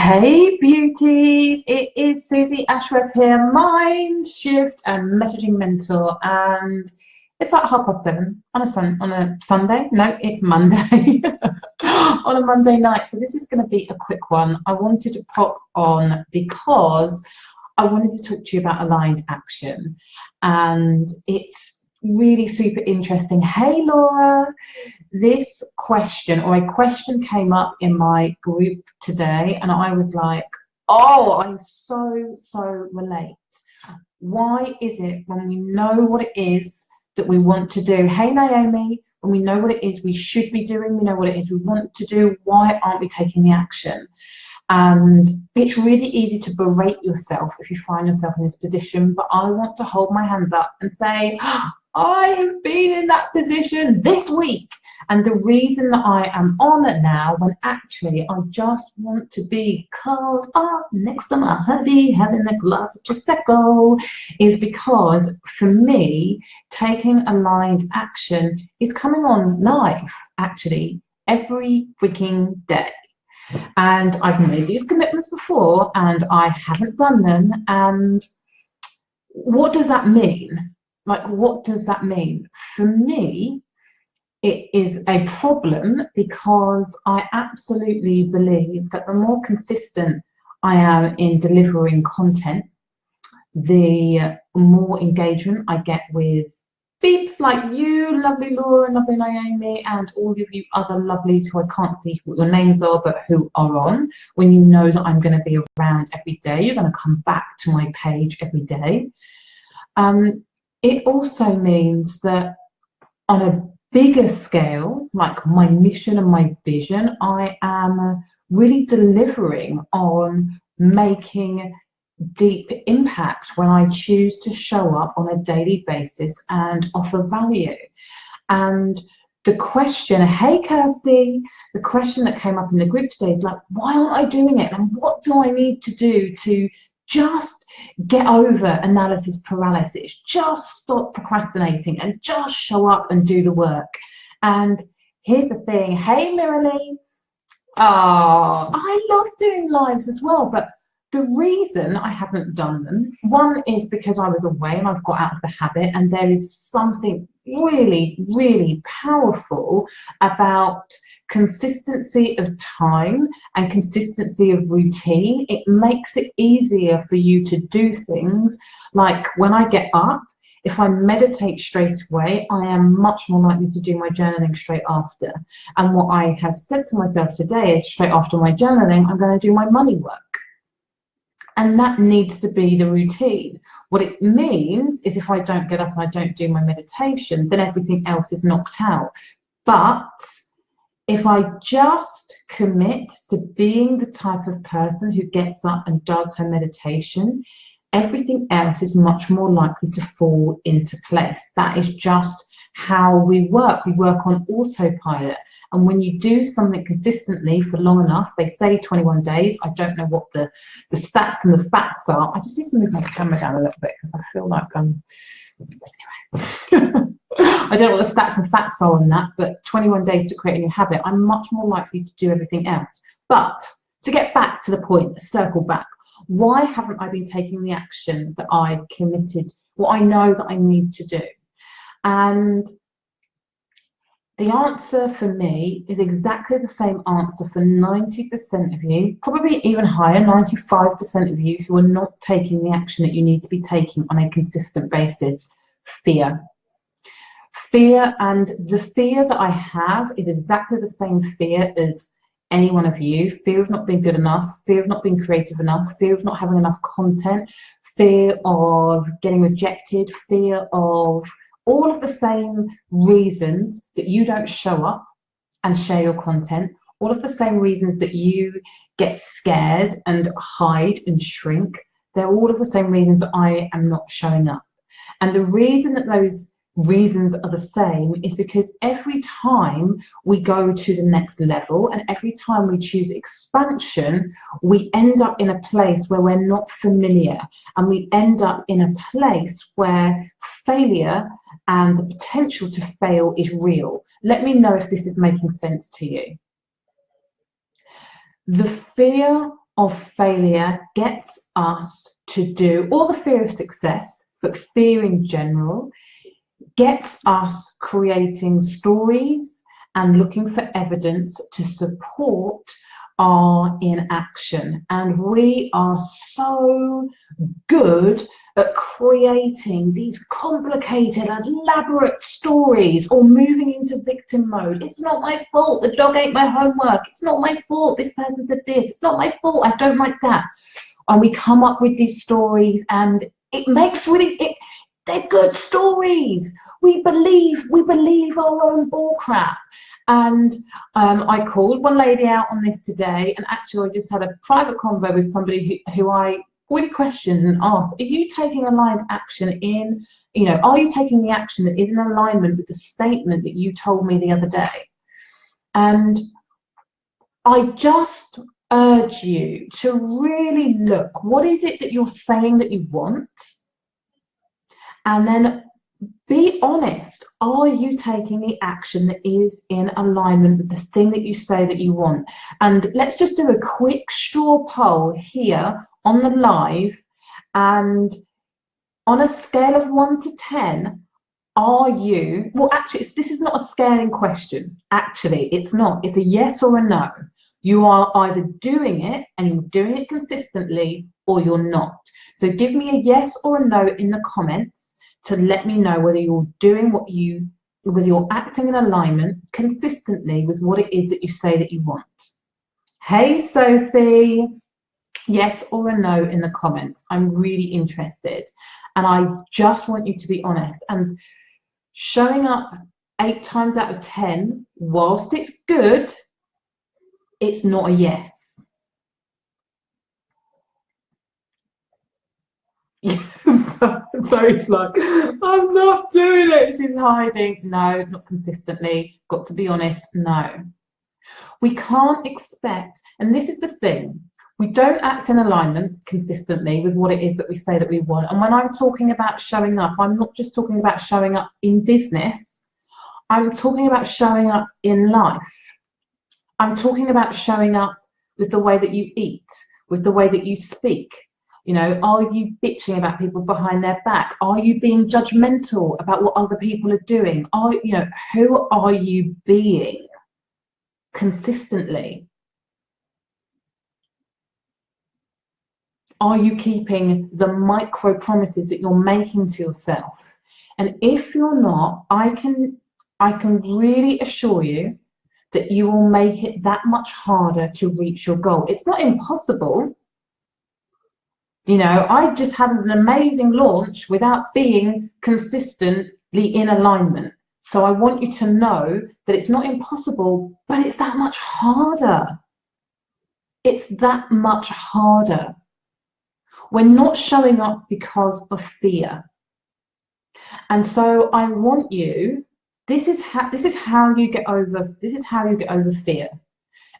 Hey beauties, it is Susie Ashworth here, Mind Shift and Messaging Mentor, and it's like 7:30 on a Sunday. No, it's Monday on a Monday night. So this is going to be a quick one. I wanted to pop on because I wanted to talk to you about aligned action, and it's really super interesting. Hey Laura, this question or a question came up in my group today, and I was like, oh, I so relate. Why is it when we know what it is that we want to do? Hey Naomi, when we know what it is we should be doing, we know what it is we want to do, why aren't we taking the action? And it's really easy to berate yourself if you find yourself in this position, but I want to hold my hands up and say, I have been in that position this week. And the reason that I am on it now, when actually I just want to be curled up next to my hubby, having a glass of Prosecco, is because for me, taking aligned action is coming on live, actually, every freaking day. And I've made these commitments before and I haven't done them. And what does that mean? Like, what does that mean? For me, it is a problem because I absolutely believe that the more consistent I am in delivering content, the more engagement I get with beeps like you, lovely Laura, lovely Naomi, and all of you other lovelies who I can't see what your names are, but who are on. When you know that I'm going to be around every day, you're going to come back to my page every day. It also means that on a bigger scale, like my mission and my vision, I am really delivering on making deep impact when I choose to show up on a daily basis and offer value. And the question, hey Kirsty, the question that came up in the group today is like, why aren't I doing it? And what do I need to do to just get over analysis paralysis, just stop procrastinating and just show up and do the work? And here's the thing, hey Miralee, I love doing lives as well, but the reason I haven't done them, one is because I was away and I've got out of the habit, and there is something really powerful about consistency of time and consistency of routine. It makes it easier for you to do things. Like when I get up, if I meditate straight away, I am much more likely to do my journaling straight after. And what I have said to myself today is, straight after my journaling, I'm going to do my money work. And that needs to be the routine. What it means is if I don't get up and I don't do my meditation, then everything else is knocked out. But if I just commit to being the type of person who gets up and does her meditation, everything else is much more likely to fall into place. That is just how we work. We work on autopilot. And when you do something consistently for long enough, they say 21 days. I don't know what the stats and the facts are. I just need to move my camera down a little bit because I feel like anyway. I don't know what the stats and facts are on that, but 21 days to create a new habit, I'm much more likely to do everything else. But to get back to the point, circle back, why haven't I been taking the action that I committed, what I know that I need to do? And the answer for me is exactly the same answer for 90% of you, probably even higher, 95% of you who are not taking the action that you need to be taking on a consistent basis. Fear. Fear, and the fear that I have is exactly the same fear as any one of you. Fear of not being good enough, fear of not being creative enough, fear of not having enough content, fear of getting rejected, fear of all of the same reasons that you don't show up and share your content, all of the same reasons that you get scared and hide and shrink. They're all of the same reasons that I am not showing up. And the reason that those reasons are the same is because every time we go to the next level and every time we choose expansion, we end up in a place where we're not familiar, and we end up in a place where failure and the potential to fail is real. Let me know if this is making sense to you. The fear of failure gets us to do, or the fear of success, but fear in general, gets us creating stories and looking for evidence to support our inaction. And we are so good at creating these complicated, elaborate stories or moving into victim mode. It's not my fault, the dog ate my homework. It's not my fault, this person said this. It's not my fault, I don't like that. And we come up with these stories, and it makes they're good stories. We believe our own bullcrap. And I called one lady out on this today, and actually I just had a private convo with somebody who I really questioned and asked, are you taking aligned action in, are you taking the action that is in alignment with the statement that you told me the other day? And I just urge you to really look, what is it that you're saying that you want? And then be honest, are you taking the action that is in alignment with the thing that you say that you want? And let's just do a quick straw poll here on the live, and on a scale of 1 to 10, are you, well actually this is not a scaling question, actually it's not, it's a yes or a no. You are either doing it and you're doing it consistently, or you're not. So give me a yes or a no in the comments to let me know whether you're doing whether you're acting in alignment consistently with what it is that you say that you want. Hey Sophie, yes or a no in the comments. I'm really interested, and I just want you to be honest. And showing up 8 times out of 10, whilst it's good, it's not a yes. So it's like, I'm not doing it, she's hiding. No, not consistently. Got to be honest, no. We can't expect, and this is the thing, we don't act in alignment consistently with what it is that we say that we want. And when I'm talking about showing up, I'm not just talking about showing up in business, I'm talking about showing up in life. I'm talking about showing up with the way that you eat, with the way that you speak. Are you bitching about people behind their back? Are you being judgmental about what other people are doing? Who are you being consistently? Are you keeping the micro promises that you're making to yourself? And if you're not, I can really assure you that you will make it that much harder to reach your goal. It's not impossible. I just had an amazing launch without being consistently in alignment. So I want you to know that it's not impossible, but it's that much harder. It's that much harder. We're not showing up because of fear. And so I want you, this is how you get over fear.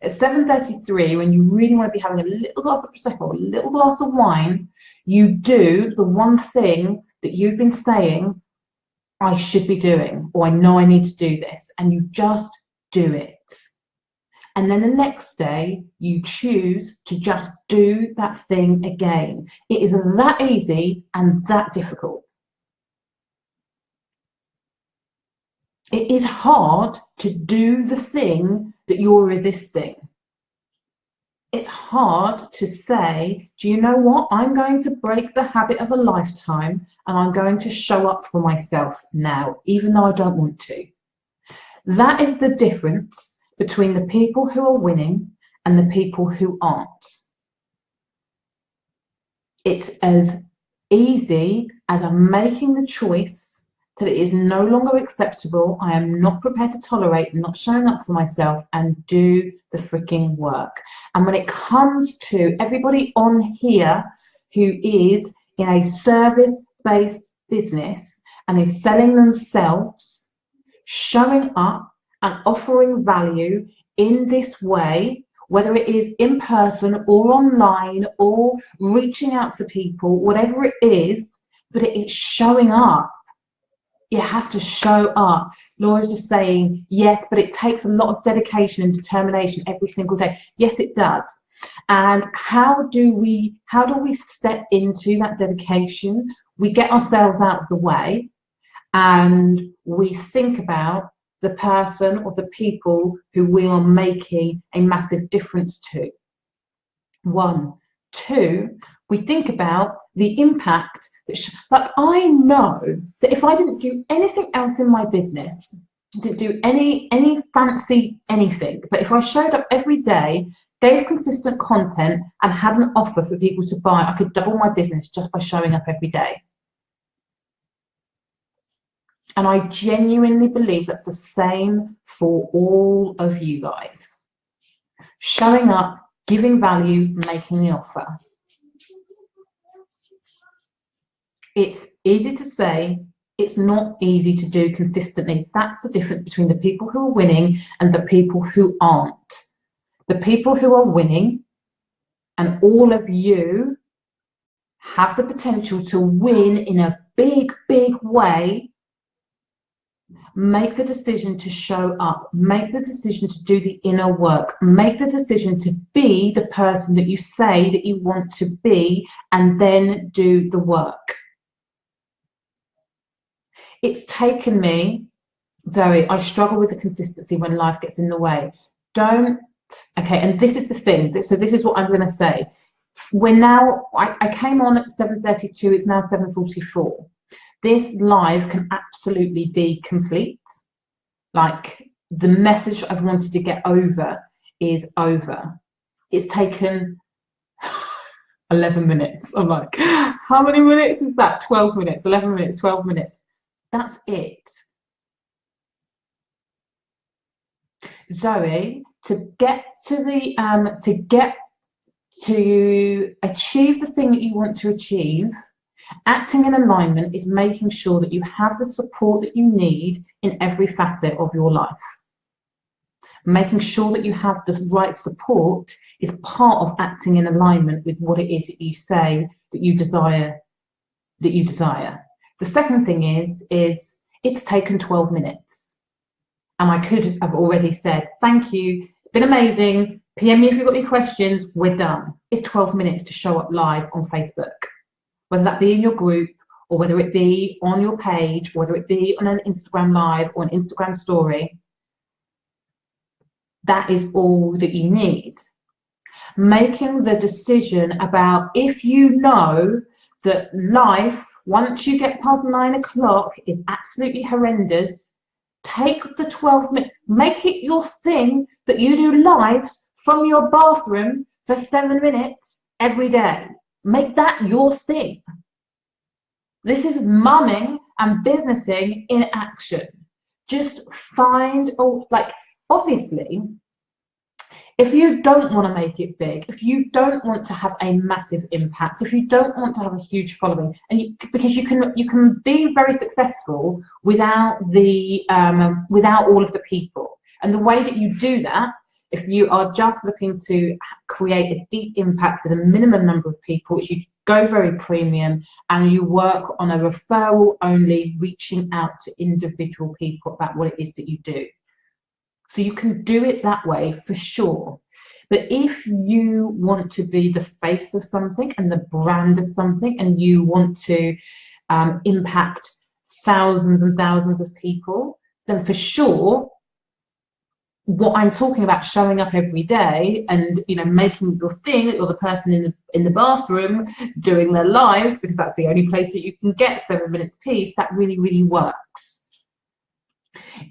At 7:33, when you really want to be having a little glass of Prosecco, a little glass of wine, you do the one thing that you've been saying, I should be doing, or I know I need to do this, and you just do it. And then the next day, you choose to just do that thing again. It is that easy and that difficult. It is hard to do the thing that you're resisting. It's hard to say, do you know what? I'm going to break the habit of a lifetime and I'm going to show up for myself now, even though I don't want to. That is the difference between the people who are winning and the people who aren't. It's as easy as I'm making the choice that it is no longer acceptable, I am not prepared to tolerate not showing up for myself, and do the freaking work. And when it comes to everybody on here who is in a service-based business and is selling themselves, showing up and offering value in this way, whether it is in person or online or reaching out to people, whatever it is, but it is showing up. You have to show up. Laura's just saying, yes, but it takes a lot of dedication and determination every single day. Yes, it does. And how do we step into that dedication? We get ourselves out of the way and we think about the person or the people who we are making a massive difference to. One. Two, we think about the impact that like, I know that if I didn't do anything else in my business, didn't do any fancy anything, but if I showed up every day, gave consistent content and had an offer for people to buy, I could double my business just by showing up every day. And I genuinely believe that's the same for all of you guys. Showing up, giving value, making the offer. It's easy to say, it's not easy to do consistently. That's the difference between the people who are winning and the people who aren't. The people who are winning, and all of you have the potential to win in a big, big way. Make the decision to show up, make the decision to do the inner work, make the decision to be the person that you say that you want to be, and then do the work. It's taken me, Zoe, I struggle with the consistency when life gets in the way. Okay, and this is the thing, so this is what I'm going to say. We're now, I came on at 7:32, it's now 7:44. This live can absolutely be complete. Like, the message I've wanted to get over is over. It's taken 11 minutes. I'm like, how many minutes is that? 12 minutes, 11 minutes, 12 minutes. That's it. Zoe, to achieve the thing that you want to achieve, acting in alignment is making sure that you have the support that you need in every facet of your life. Making sure that you have the right support is part of acting in alignment with what it is that you say that you desire. The second thing is it's taken 12 minutes. And I could have already said, thank you, been amazing, PM me if you've got any questions, we're done. It's 12 minutes to show up live on Facebook. Whether that be in your group, or whether it be on your page, or whether it be on an Instagram live or an Instagram story, that is all that you need. Making the decision about, if you know that life, once you get past 9 o'clock, is absolutely horrendous, take the 12 minutes, make it your thing that you do lives from your bathroom for 7 minutes every day. Make that your thing. This is mumming and businessing in action. Just find, obviously, if you don't want to make it big, if you don't want to have a massive impact, if you don't want to have a huge following, because you can be very successful without all of the people. And the way that you do that, if you are just looking to create a deep impact with a minimum number of people, is you go very premium and you work on a referral only, reaching out to individual people about what it is that you do. So you can do it that way for sure. But if you want to be the face of something and the brand of something, and you want to impact thousands and thousands of people, then for sure, what I'm talking about, showing up every day and making your thing that you're the person in the bathroom doing their lives, because that's the only place that you can get 7 minutes peace, that really, really works.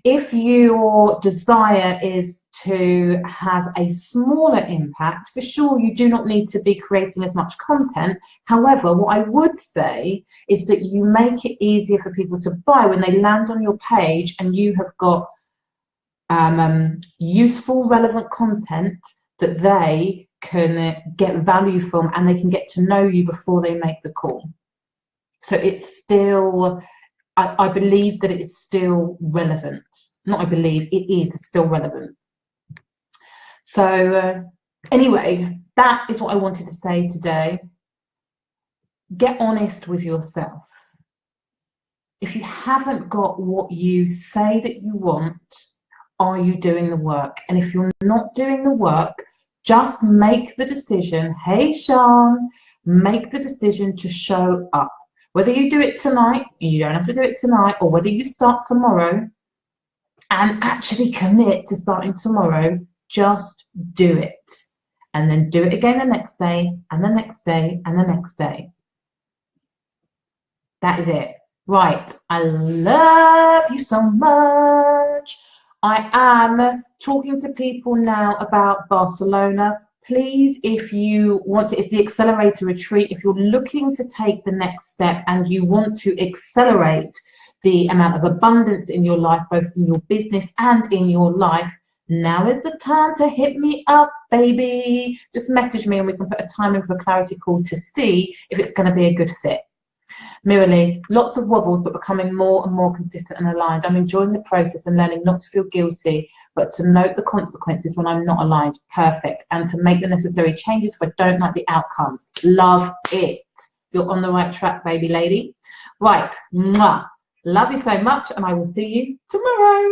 If your desire is to have a smaller impact, for sure you do not need to be creating as much content. However, what I would say is that you make it easier for people to buy when they land on your page and you have got useful, relevant content that they can get value from, and they can get to know you before they make the call. So it's still, I believe that it is still relevant. Not I believe, it is still relevant. So anyway, that is what I wanted to say today. Get honest with yourself. If you haven't got what you say that you want, are you doing the work? And if you're not doing the work, Just make the decision. Hey, Sean, make the decision to show up. Whether you do it tonight, you don't have to do it tonight, or whether you start tomorrow and actually commit to starting tomorrow, just do it. And then do it again the next day, and the next day, and the next day. That is it. Right, I love you so much. I am talking to people now about Barcelona. Please, if you want to, it's the Accelerator Retreat. If you're looking to take the next step and you want to accelerate the amount of abundance in your life, both in your business and in your life, now is the time to hit me up, baby. Just message me and we can put a time in for a clarity call to see if it's going to be a good fit. Miralee, lots of wobbles, but becoming more and more consistent and aligned. I'm enjoying the process and learning not to feel guilty, but to note the consequences when I'm not aligned. Perfect. And to make the necessary changes if I don't like the outcomes. Love it. You're on the right track, baby lady. Right. Mwah. Love you so much, and I will see you tomorrow.